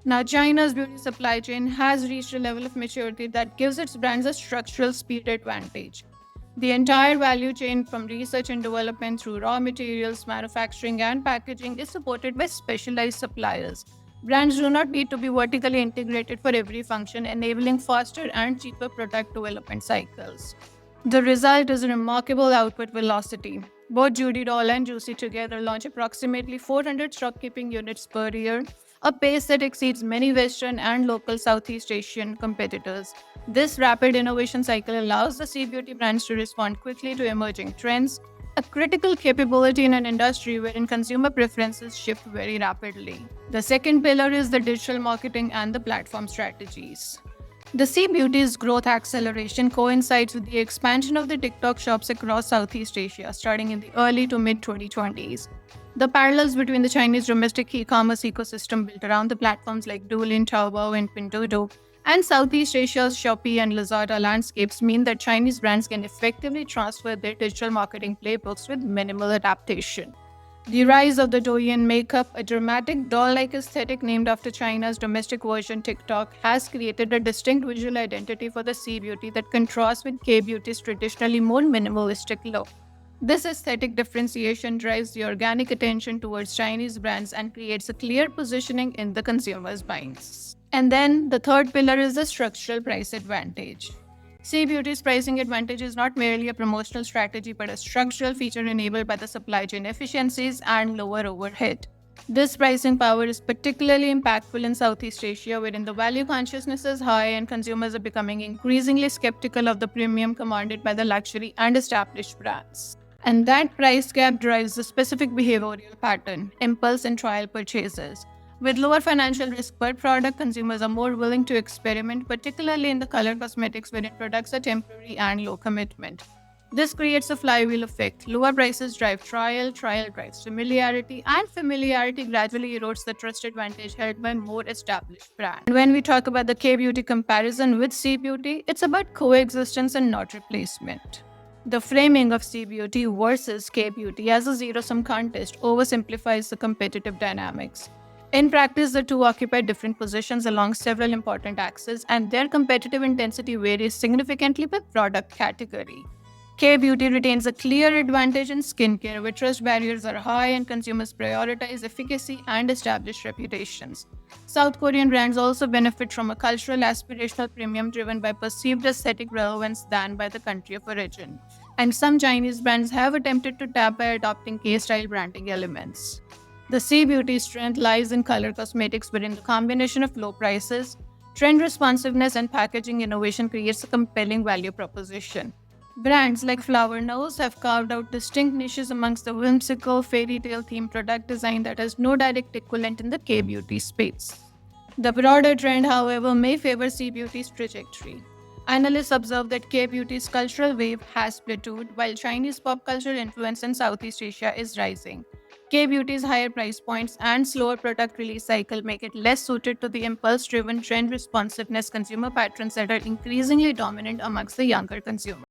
Now, China's beauty supply chain has reached a level of maturity that gives its brands a structural speed advantage. The entire value chain, from research and development through raw materials, manufacturing, and packaging, is supported by specialized suppliers. Brands do not need to be vertically integrated for every function, enabling faster and cheaper product development cycles. The result is a remarkable output velocity. Both Judy Doll and Juicy together launch approximately 400 stock keeping units per year, a pace that exceeds many Western and local Southeast Asian competitors. This rapid innovation cycle allows the sea beauty brands to respond quickly to emerging trends, a critical capability in an industry wherein consumer preferences shift very rapidly. The second pillar is the digital marketing and the platform strategies. The Sea Beauty's growth acceleration coincides with the expansion of the TikTok shops across Southeast Asia, starting in the early to mid 2020s. The parallels between the Chinese domestic e-commerce ecosystem built around the platforms like Douyin, Taobao, and Pinduoduo, and Southeast Asia's Shopee and Lazada landscapes mean that Chinese brands can effectively transfer their digital marketing playbooks with minimal adaptation. The rise of the Douyin makeup, a dramatic doll-like aesthetic named after China's domestic version TikTok, has created a distinct visual identity for the Sea Beauty that contrasts with K-Beauty's traditionally more minimalistic look. This aesthetic differentiation drives the organic attention towards Chinese brands and creates a clear positioning in the consumer's minds. And then the third pillar is the structural price advantage. Sea Beauty's pricing advantage is not merely a promotional strategy but a structural feature enabled by the supply chain efficiencies and lower overhead. This pricing power is particularly impactful in Southeast Asia, wherein the value consciousness is high and consumers are becoming increasingly skeptical of the premium commanded by the luxury and established brands. And that price gap drives the specific behavioral pattern, impulse and trial purchases. With lower financial risk per product, consumers are more willing to experiment, particularly in the color cosmetics wherein products are temporary and low commitment. This creates a flywheel effect. Lower prices drive trial, trial drives familiarity, and familiarity gradually erodes the trust advantage held by more established brands. And when we talk about the K beauty comparison with C beauty, it's about coexistence and not replacement. The framing of C beauty versus K beauty as a zero sum contest oversimplifies the competitive dynamics. In practice, the two occupy different positions along several important axes, and their competitive intensity varies significantly by product category. K-beauty retains a clear advantage in skincare, where trust barriers are high and consumers prioritize efficacy and established reputations. South Korean brands also benefit from a cultural aspirational premium driven by perceived aesthetic relevance than by the country of origin. And some Chinese brands have attempted to tap by adopting K-style branding elements. The Sea Beauty strength lies in color cosmetics, wherein the combination of low prices, trend responsiveness, and packaging innovation creates a compelling value proposition. Brands like Flower Nose have carved out distinct niches amongst the whimsical fairy tale themed product design that has no direct equivalent in the K beauty space. The broader trend, however, may favor Sea Beauty's trajectory. Analysts observe that K beauty's cultural wave has plateaued while Chinese pop culture influence in Southeast Asia is rising. K beauty's higher price points and slower product release cycle make it less suited to the impulse driven trend responsiveness consumer patterns that are increasingly dominant amongst the younger consumers.